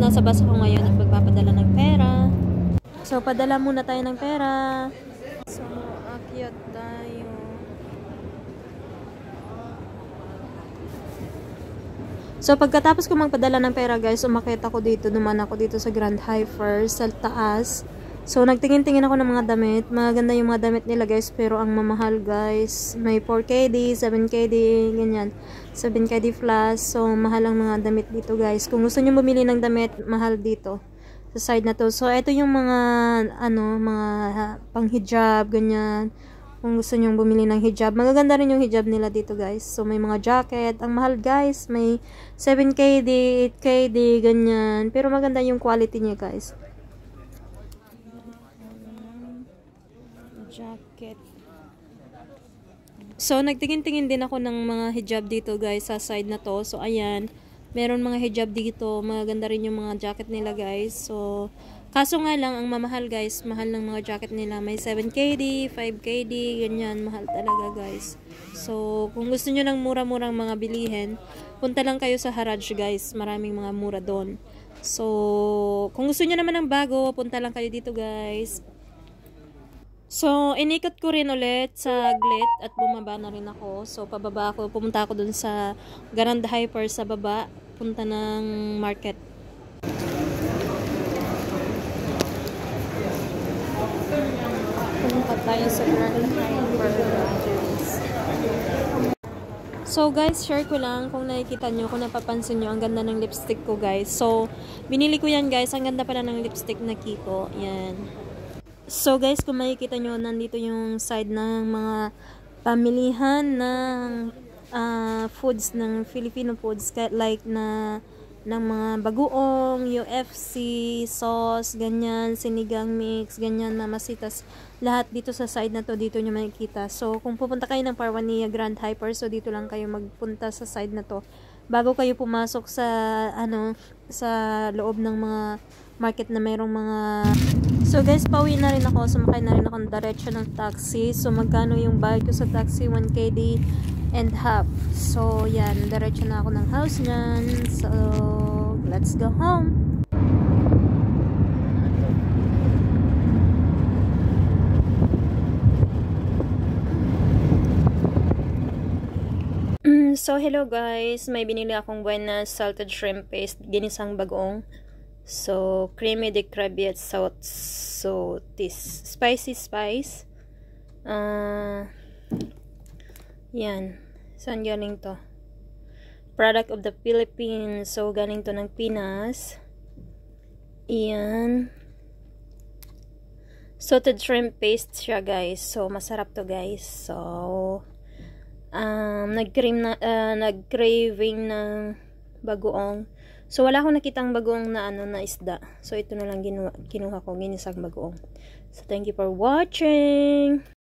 nasa bus ako ngayon at magpapadala ng pera. So, padala muna tayo ng pera. So, akyat tayo. So, pagkatapos ko magpadala ng pera, guys, umakyat ako dito. Dumaan ako dito sa Grand Hyper, sa taas. So, nagtingin-tingin ako ng mga damit. Maganda yung mga damit nila, guys, pero ang mamahal, guys. May 4KD, 7KD, ganyan. 7KD plus. So, mahal ang mga damit dito, guys. Kung gusto nyo bumili ng damit, mahal dito. Sa side na to. So, ito yung mga, mga pang-hijab, ganyan. Kung gusto nyo bumili ng hijab. Magaganda rin yung hijab nila dito, guys. So, may mga jacket. Ang mahal, guys. May 7KD, 8KD, ganyan. Pero maganda yung quality niya, guys. Jacket. So, nagtingin-tingin din ako ng mga hijab dito, guys, sa side na to. So, ayan. Meron mga hijab dito. Maganda rin yung mga jacket nila, guys. So, kaso nga lang, ang mamahal, guys. Mahal ng mga jacket nila. May 7KD, 5KD, ganyan. Mahal talaga, guys. So, kung gusto nyo ng mura-murang mga bilihin, punta lang kayo sa Haraj, guys. Maraming mga mura doon. So, kung gusto nyo naman ng bago, punta lang kayo dito, guys. So, inikot ko rin ulit sa Glit at bumaba na rin ako. So, pababa ako. Pumunta ako dun sa Grand Hyper sa baba. Punta ng market. Pumunta tayo sa Grand Hyper. So, guys, share ko lang kung nakikita nyo, kung napapansin nyo, ang ganda ng lipstick ko, guys. So, binili ko yan, guys. Ang ganda pala ng lipstick na Kiko. Yan. So, guys, kung makikita nyo, nandito yung side ng mga pamilihan ng foods, ng Filipino foods, like ng mga bagoong, UFC, sauce, ganyan, sinigang mix, ganyan, mamasitas. Lahat dito sa side na to, dito nyo makikita. So, kung pupunta kayo ng Parwania Grand Hyper, so dito lang kayo magpunta sa side na to. Bago kayo pumasok sa, sa loob ng mga market na mayroong mga... So guys, pauwi na rin ako. Sumakay na rin ako ng diretso ng taxi. So magkano yung bayad ko sa taxi? 1KD and half. So yan, diretso na ako ng house niyan. So let's go home. So hello guys, may binili akong buenas salted shrimp paste, ginisang bagoong. So, creamy de crevette sauce. So, this spicy spice. Yan. Saan galing to? Product of the Philippines. So, galing to ng Pinas. Yan. Salted shrimp paste siya, guys. So, masarap to, guys. So, nag-craving ng bagoong. So, wala akong nakitang bagoong na na isda. So, ito na lang kinuha ko, ginisang bagoong. So, thank you for watching!